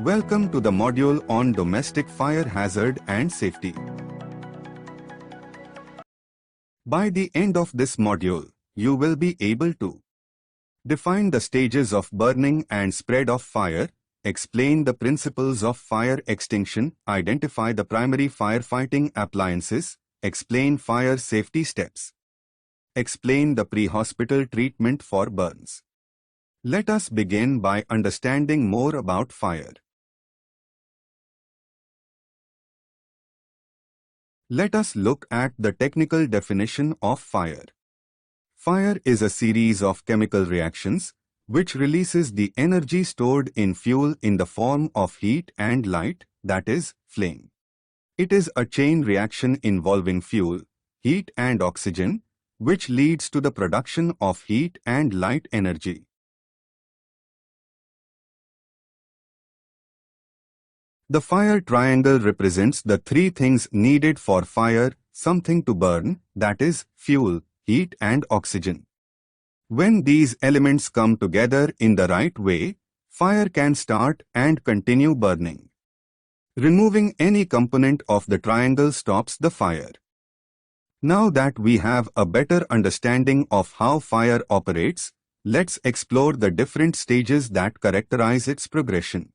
Welcome to the module on domestic fire hazard and safety. By the end of this module, you will be able to define the stages of burning and spread of fire, explain the principles of fire extinction, identify the primary firefighting appliances, explain fire safety steps, explain the pre-hospital treatment for burns. Let us begin by understanding more about fire. Let us look at the technical definition of fire. Fire is a series of chemical reactions which releases the energy stored in fuel in the form of heat and light, that is, flame. It is a chain reaction involving fuel, heat and oxygen, which leads to the production of heat and light energy. The fire triangle represents the three things needed for fire: something to burn, that is, fuel, heat and oxygen. When these elements come together in the right way, fire can start and continue burning. Removing any component of the triangle stops the fire. Now that we have a better understanding of how fire operates, let's explore the different stages that characterize its progression.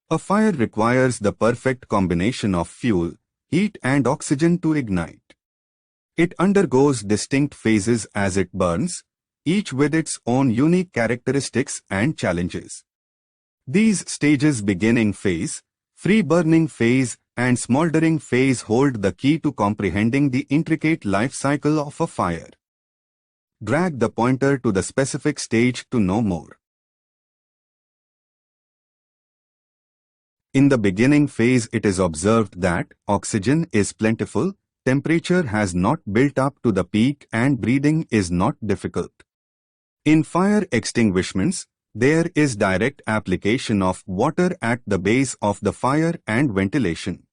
A fire requires the perfect combination of fuel, heat and oxygen to ignite. It undergoes distinct phases as it burns, each with its own unique characteristics and challenges. These stages, beginning phase, free burning phase, and smoldering phase, hold the key to comprehending the intricate life cycle of a fire. Drag the pointer to the specific stage to know more. In the beginning phase, it is observed that oxygen is plentiful, temperature has not built up to the peak, and breathing is not difficult. In fire extinguishments, there is direct application of water at the base of the fire and ventilation.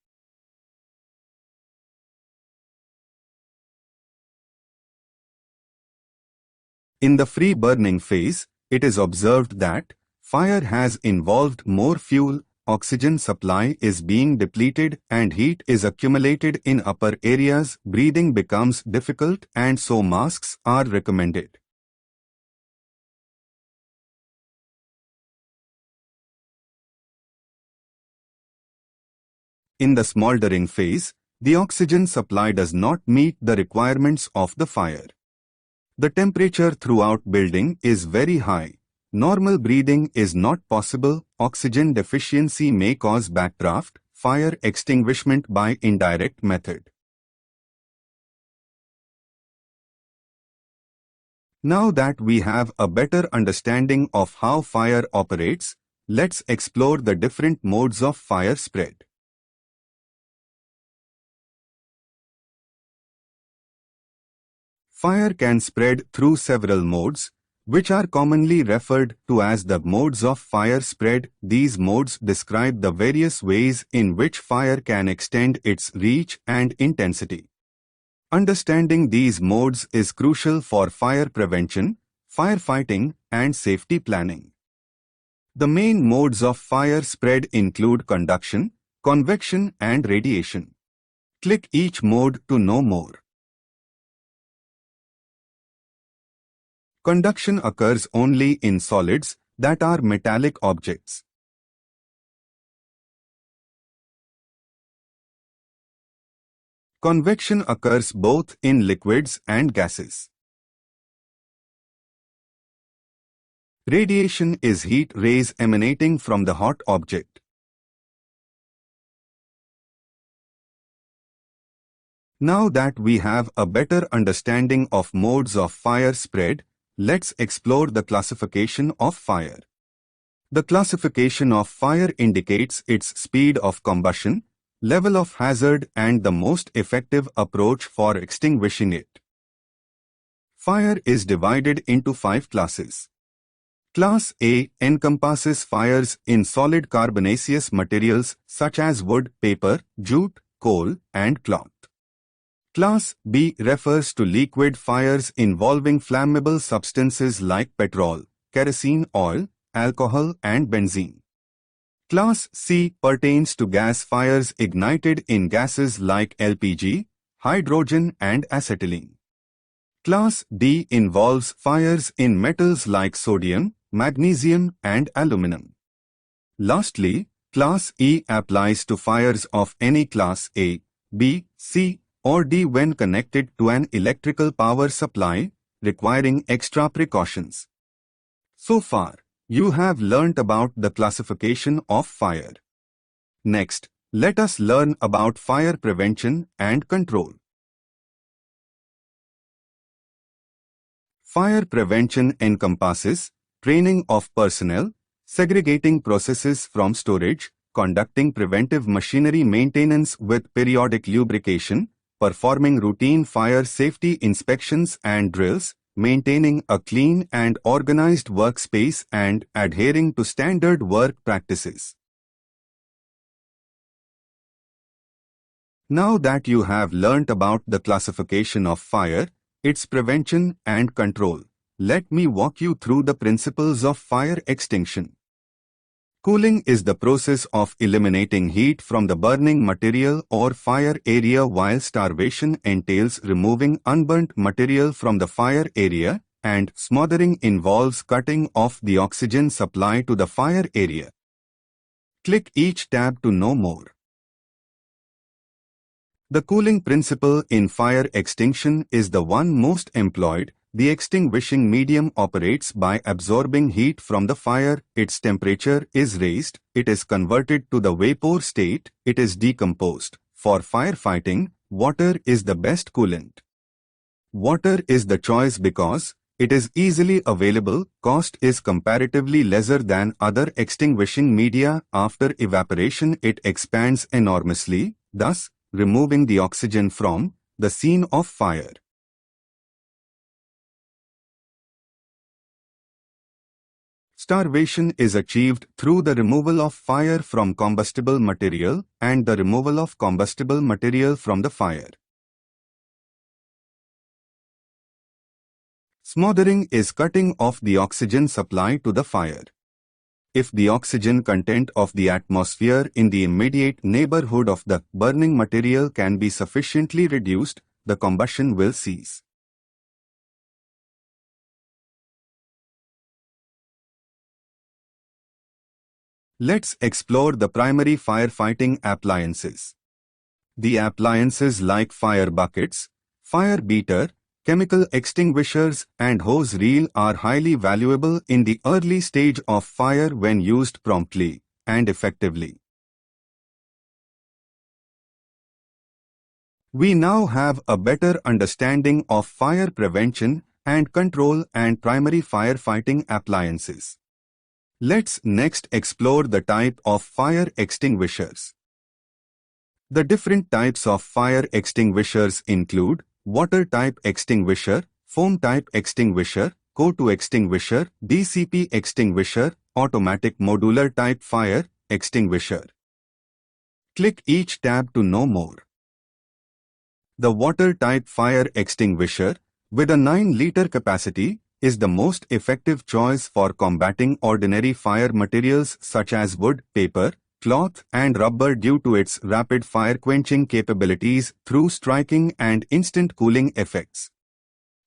In the free burning phase, it is observed that fire has involved more fuel, oxygen supply is being depleted and heat is accumulated in upper areas, breathing becomes difficult, and so masks are recommended. In the smoldering phase, the oxygen supply does not meet the requirements of the fire. The temperature throughout building is very high. Normal breathing is not possible, oxygen deficiency may cause backdraft, fire extinguishment by indirect method. Now that we have a better understanding of how fire operates, let's explore the different modes of fire spread. Fire can spread through several modes, which are commonly referred to as the modes of fire spread. These modes describe the various ways in which fire can extend its reach and intensity. Understanding these modes is crucial for fire prevention, firefighting, and safety planning. The main modes of fire spread include conduction, convection, and radiation. Click each mode to know more. Conduction occurs only in solids, that are metallic objects. Convection occurs both in liquids and gases. Radiation is heat rays emanating from the hot object. Now that we have a better understanding of modes of fire spread, let's explore the classification of fire. The classification of fire indicates its speed of combustion, level of hazard, and the most effective approach for extinguishing it. Fire is divided into 5 classes. Class A encompasses fires in solid carbonaceous materials such as wood, paper, jute, coal, and cloth. Class B refers to liquid fires involving flammable substances like petrol, kerosene oil, alcohol and benzene. Class C pertains to gas fires ignited in gases like LPG, hydrogen and acetylene. Class D involves fires in metals like sodium, magnesium and aluminum. Lastly, Class E applies to fires of any class A, B, C or D when connected to an electrical power supply, requiring extra precautions. So far, you have learnt about the classification of fire. Next, let us learn about fire prevention and control. Fire prevention encompasses training of personnel, segregating processes from storage, conducting preventive machinery maintenance with periodic lubrication, performing routine fire safety inspections and drills, maintaining a clean and organized workspace and adhering to standard work practices. Now that you have learnt about the classification of fire, its prevention and control, let me walk you through the principles of fire extinction. Cooling is the process of eliminating heat from the burning material or fire area, while starvation entails removing unburnt material from the fire area, and smothering involves cutting off the oxygen supply to the fire area. Click each tab to know more. The cooling principle in fire extinction is the one most employed. The extinguishing medium operates by absorbing heat from the fire. Its temperature is raised, it is converted to the vapor state, it is decomposed. For firefighting, water is the best coolant. Water is the choice because it is easily available, cost is comparatively lesser than other extinguishing media. After evaporation, it expands enormously, thus removing the oxygen from the scene of fire. Starvation is achieved through the removal of fire from combustible material and the removal of combustible material from the fire. Smothering is cutting off the oxygen supply to the fire. If the oxygen content of the atmosphere in the immediate neighborhood of the burning material can be sufficiently reduced, the combustion will cease. Let's explore the primary firefighting appliances. The appliances like fire buckets, fire beater, chemical extinguishers and hose reel are highly valuable in the early stage of fire when used promptly and effectively. We now have a better understanding of fire prevention and control and primary firefighting appliances. Let's next explore the type of fire extinguishers. The different types of fire extinguishers include water-type extinguisher, foam-type extinguisher, CO2 extinguisher, DCP extinguisher, automatic modular-type fire extinguisher. Click each tab to know more. The water-type fire extinguisher, with a 9-liter capacity, is the most effective choice for combating ordinary fire materials such as wood, paper, cloth and rubber due to its rapid fire-quenching capabilities through striking and instant cooling effects.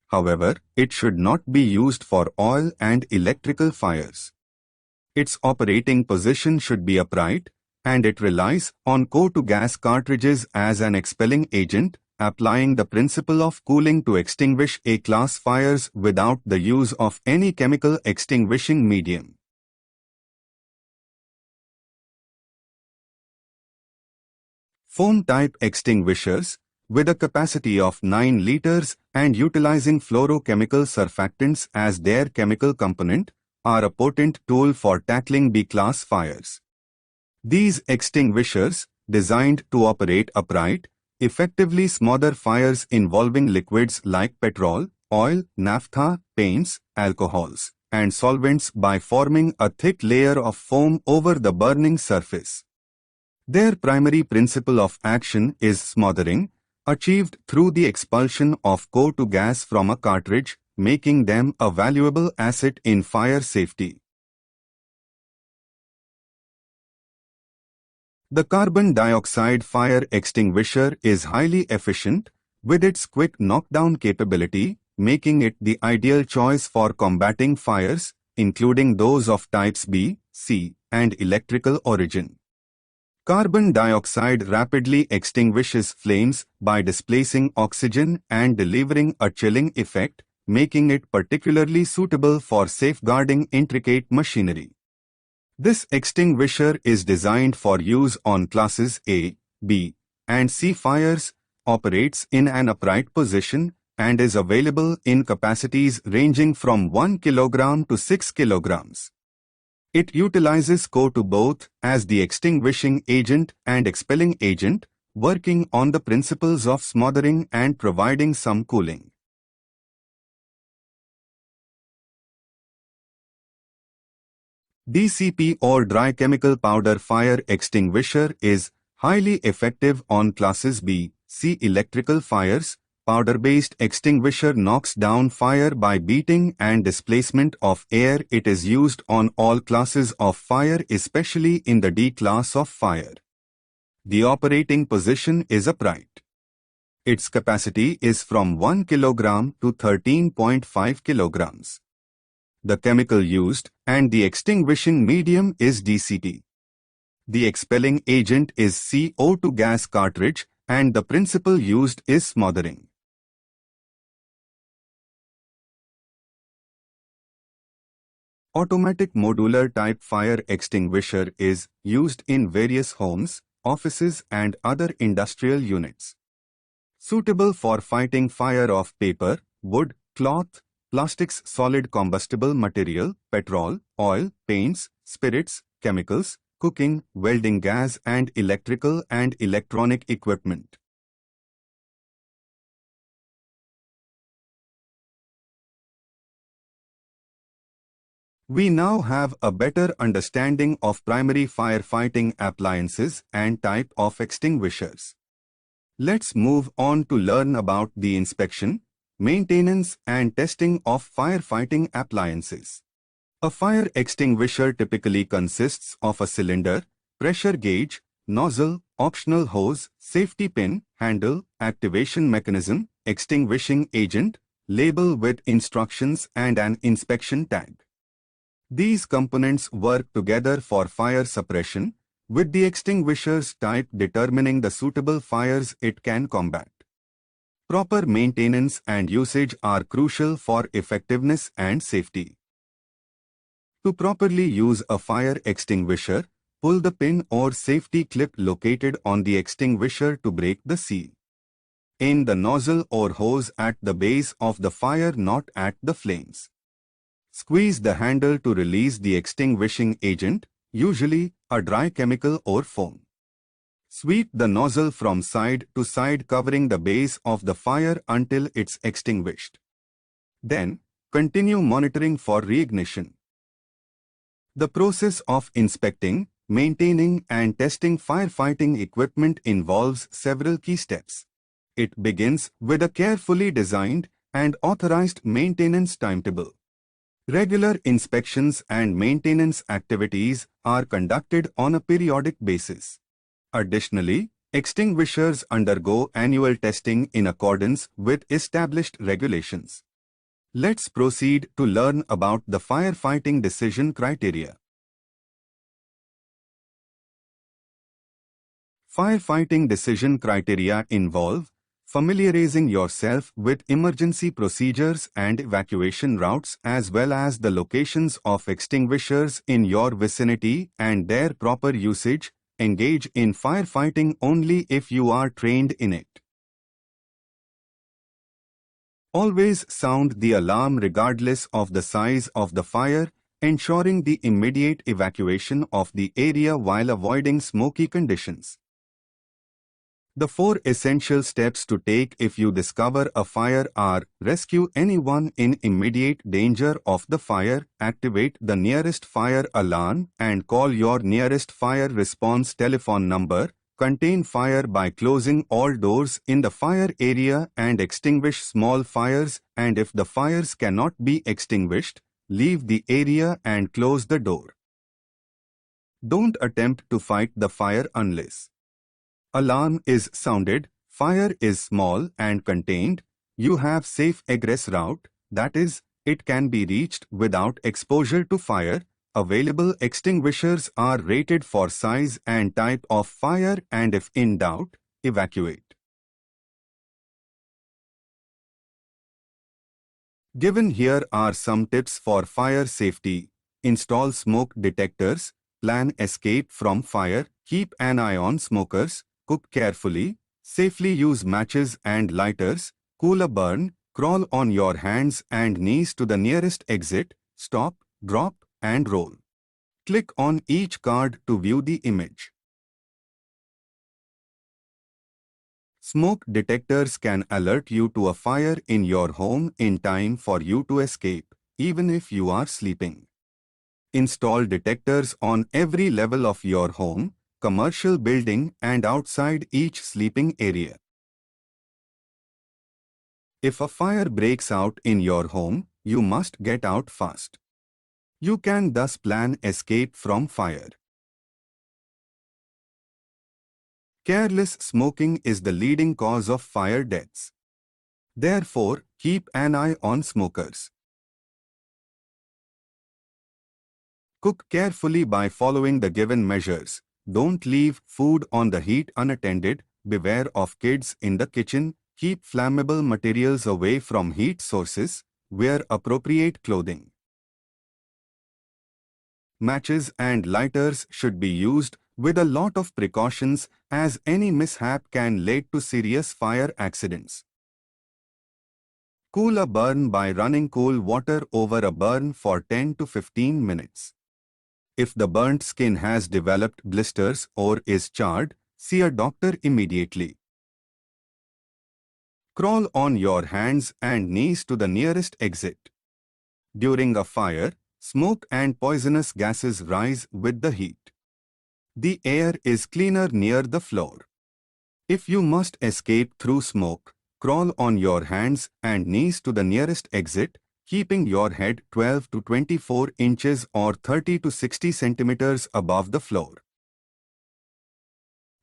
However, it should not be used for oil and electrical fires. Its operating position should be upright, and it relies on CO2 gas cartridges as an expelling agent, applying the principle of cooling to extinguish A-class fires without the use of any chemical extinguishing medium. Foam-type extinguishers, with a capacity of 9 liters and utilizing fluorochemical surfactants as their chemical component, are a potent tool for tackling B-class fires. These extinguishers, designed to operate upright, effectively smother fires involving liquids like petrol, oil, naphtha, paints, alcohols, and solvents by forming a thick layer of foam over the burning surface. Their primary principle of action is smothering, achieved through the expulsion of CO2 gas from a cartridge, making them a valuable asset in fire safety. The carbon dioxide fire extinguisher is highly efficient, with its quick knockdown capability, making it the ideal choice for combating fires, including those of types B, C, and electrical origin. Carbon dioxide rapidly extinguishes flames by displacing oxygen and delivering a chilling effect, making it particularly suitable for safeguarding intricate machinery. This extinguisher is designed for use on classes A, B, and C fires, operates in an upright position, and is available in capacities ranging from 1 kg to 6 kg. It utilizes CO2 both as the extinguishing agent and expelling agent, working on the principles of smothering and providing some cooling. DCP or dry chemical powder fire extinguisher is highly effective on classes B, C electrical fires. Powder-based extinguisher knocks down fire by beating and displacement of air. It is used on all classes of fire, especially in the D class of fire. The operating position is upright. Its capacity is from 1 kg to 13.5 kg. The chemical used and the extinguishing medium is DCP. The expelling agent is CO2 gas cartridge and the principle used is smothering. Automatic modular type fire extinguisher is used in various homes, offices and other industrial units. Suitable for fighting fire of paper, wood, cloth, plastics, solid combustible material, petrol, oil, paints, spirits, chemicals, cooking, welding gas and electrical and electronic equipment. We now have a better understanding of primary firefighting appliances and type of extinguishers. Let's move on to learn about the inspection, maintenance and testing of firefighting appliances. A fire extinguisher typically consists of a cylinder, pressure gauge, nozzle, optional hose, safety pin, handle, activation mechanism, extinguishing agent, label with instructions and an inspection tag. These components work together for fire suppression, with the extinguisher's type determining the suitable fires it can combat. Proper maintenance and usage are crucial for effectiveness and safety. To properly use a fire extinguisher, pull the pin or safety clip located on the extinguisher to break the seal. Aim the nozzle or hose at the base of the fire, not at the flames. Squeeze the handle to release the extinguishing agent, usually a dry chemical or foam. Sweep the nozzle from side to side, covering the base of the fire until it's extinguished. Then, continue monitoring for reignition. The process of inspecting, maintaining and testing firefighting equipment involves several key steps. It begins with a carefully designed and authorized maintenance timetable. Regular inspections and maintenance activities are conducted on a periodic basis. Additionally, extinguishers undergo annual testing in accordance with established regulations. Let's proceed to learn about the firefighting decision criteria. Firefighting decision criteria involve familiarizing yourself with emergency procedures and evacuation routes, as well as the locations of extinguishers in your vicinity and their proper usage. Engage in firefighting only if you are trained in it. Always sound the alarm regardless of the size of the fire, ensuring the immediate evacuation of the area while avoiding smoky conditions. The 4 essential steps to take if you discover a fire are: rescue anyone in immediate danger of the fire, activate the nearest fire alarm and call your nearest fire response telephone number, Contain fire by closing all doors in the fire area and extinguish small fires, and if the fires cannot be extinguished, leave the area and close the door. Don't attempt to fight the fire unless alarm is sounded, fire is small and contained, you have safe egress route, that is, it can be reached without exposure to fire. Available extinguishers are rated for size and type of fire, and if in doubt, evacuate. Given here are some tips for fire safety. Install smoke detectors, plan escape from fire, keep an eye on smokers, cook carefully, safely use matches and lighters, cool a burn, crawl on your hands and knees to the nearest exit, stop, drop, and roll. Click on each card to view the image. Smoke detectors can alert you to a fire in your home in time for you to escape, even if you are sleeping. Install detectors on every level of your home, commercial building, and outside each sleeping area. If a fire breaks out in your home, you must get out fast. You can thus plan escape from fire. Careless smoking is the leading cause of fire deaths. Therefore, keep an eye on smokers. Cook carefully by following the given measures. Don't leave food on the heat unattended. Beware of kids in the kitchen. Keep flammable materials away from heat sources. Wear appropriate clothing. Matches and lighters should be used with a lot of precautions, as any mishap can lead to serious fire accidents. Cool a burn by running cool water over a burn for 10 to 15 minutes. If the burnt skin has developed blisters or is charred, see a doctor immediately. Crawl on your hands and knees to the nearest exit. During a fire, smoke and poisonous gases rise with the heat. The air is cleaner near the floor. If you must escape through smoke, crawl on your hands and knees to the nearest exit, keeping your head 12 to 24 inches or 30 to 60 centimeters above the floor.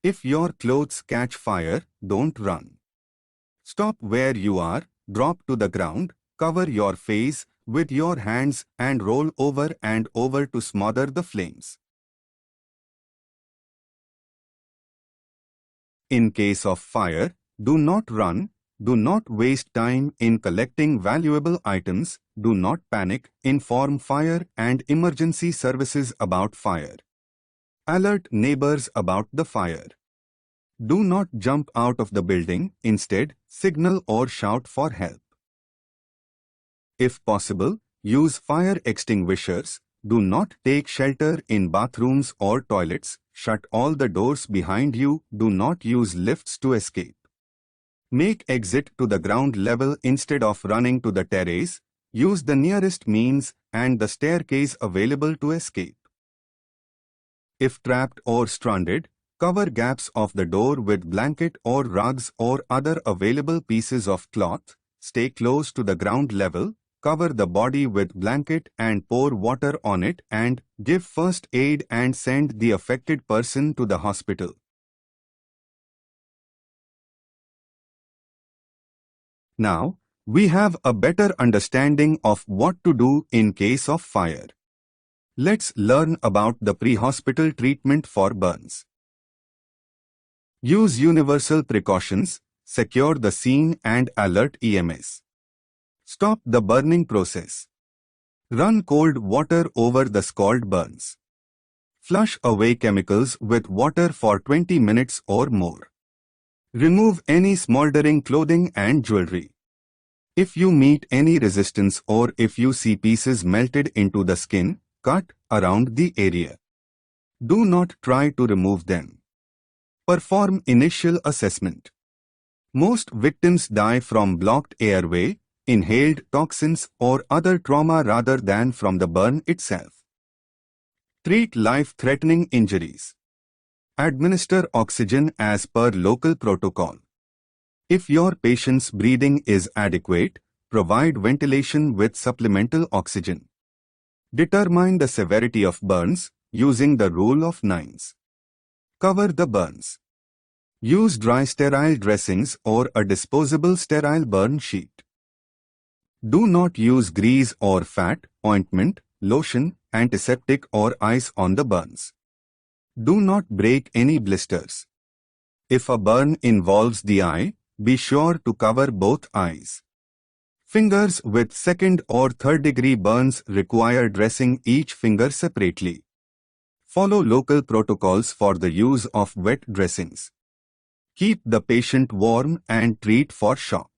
If your clothes catch fire, don't run. Stop where you are, drop to the ground, cover your face with your hands and roll over and over to smother the flames. In case of fire, do not run, do not waste time in collecting valuable items, do not panic, inform fire and emergency services about fire. Alert neighbors about the fire. Do not jump out of the building, instead, signal or shout for help. If possible, use fire extinguishers. Do not take shelter in bathrooms or toilets. Shut all the doors behind you. Do not use lifts to escape. Make exit to the ground level instead of running to the terrace. Use the nearest means and the staircase available to escape. If trapped or stranded, cover gaps of the door with blanket or rugs or other available pieces of cloth. Stay close to the ground level. Cover the body with blanket and pour water on it and give first aid and send the affected person to the hospital. Now, we have a better understanding of what to do in case of fire. Let's learn about the pre-hospital treatment for burns. Use universal precautions, secure the scene and alert EMS. Stop the burning process. Run cold water over the scald burns. Flush away chemicals with water for 20 minutes or more. Remove any smoldering clothing and jewelry. If you meet any resistance or if you see pieces melted into the skin, cut around the area. Do not try to remove them. Perform initial assessment. Most victims die from blocked airway, inhaled toxins or other trauma rather than from the burn itself. Treat life-threatening injuries. Administer oxygen as per local protocol. If your patient's breathing is adequate, provide ventilation with supplemental oxygen. Determine the severity of burns using the rule of nines. Cover the burns. Use dry sterile dressings or a disposable sterile burn sheet. Do not use grease or fat, ointment, lotion, antiseptic or ice on the burns. Do not break any blisters. If a burn involves the eye, be sure to cover both eyes. Fingers with second or third degree burns require dressing each finger separately. Follow local protocols for the use of wet dressings. Keep the patient warm and treat for shock.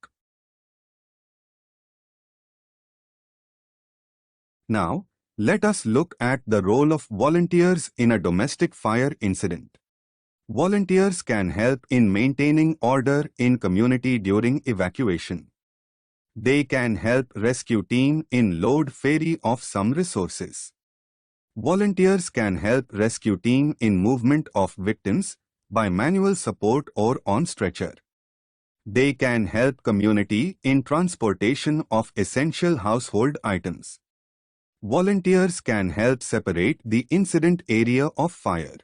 Now, let us look at the role of volunteers in a domestic fire incident. Volunteers can help in maintaining order in community during evacuation. They can help rescue team in load ferry of some resources. Volunteers can help rescue team in movement of victims by manual support or on stretcher. They can help community in transportation of essential household items. Volunteers can help separate the incident area of fire.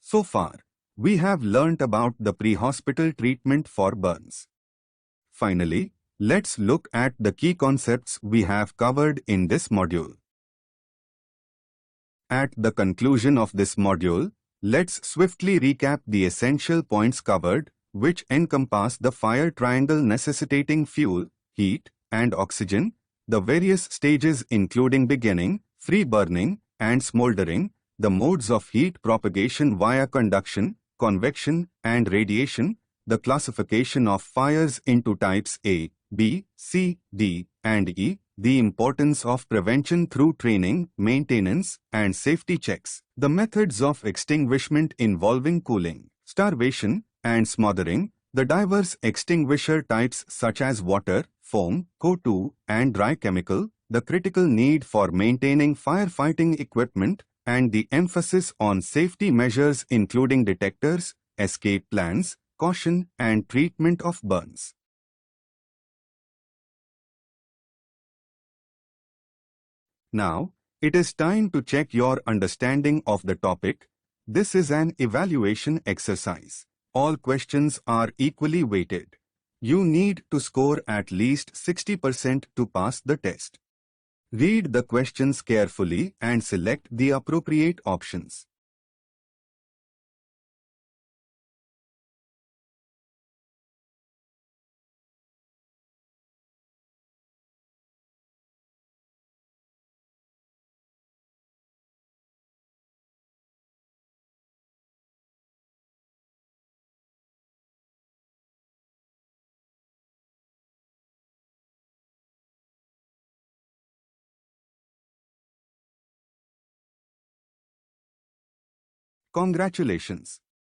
So far, we have learnt about the pre-hospital treatment for burns. Finally, let's look at the key concepts we have covered in this module. At the conclusion of this module, let's swiftly recap the essential points covered, which encompass the fire triangle necessitating fuel, heat, and oxygen, the various stages including beginning, free burning, and smoldering, the modes of heat propagation via conduction, convection, and radiation, the classification of fires into types A, B, C, D, and E, the importance of prevention through training, maintenance, and safety checks, the methods of extinguishment involving cooling, starvation, and smothering, the diverse extinguisher types such as water, foam, CO2, and dry chemical, the critical need for maintaining firefighting equipment, and the emphasis on safety measures including detectors, escape plans, caution, and treatment of burns. Now, it is time to check your understanding of the topic. This is an evaluation exercise. All questions are equally weighted. You need to score at least 60% to pass the test. Read the questions carefully and select the appropriate options. Congratulations!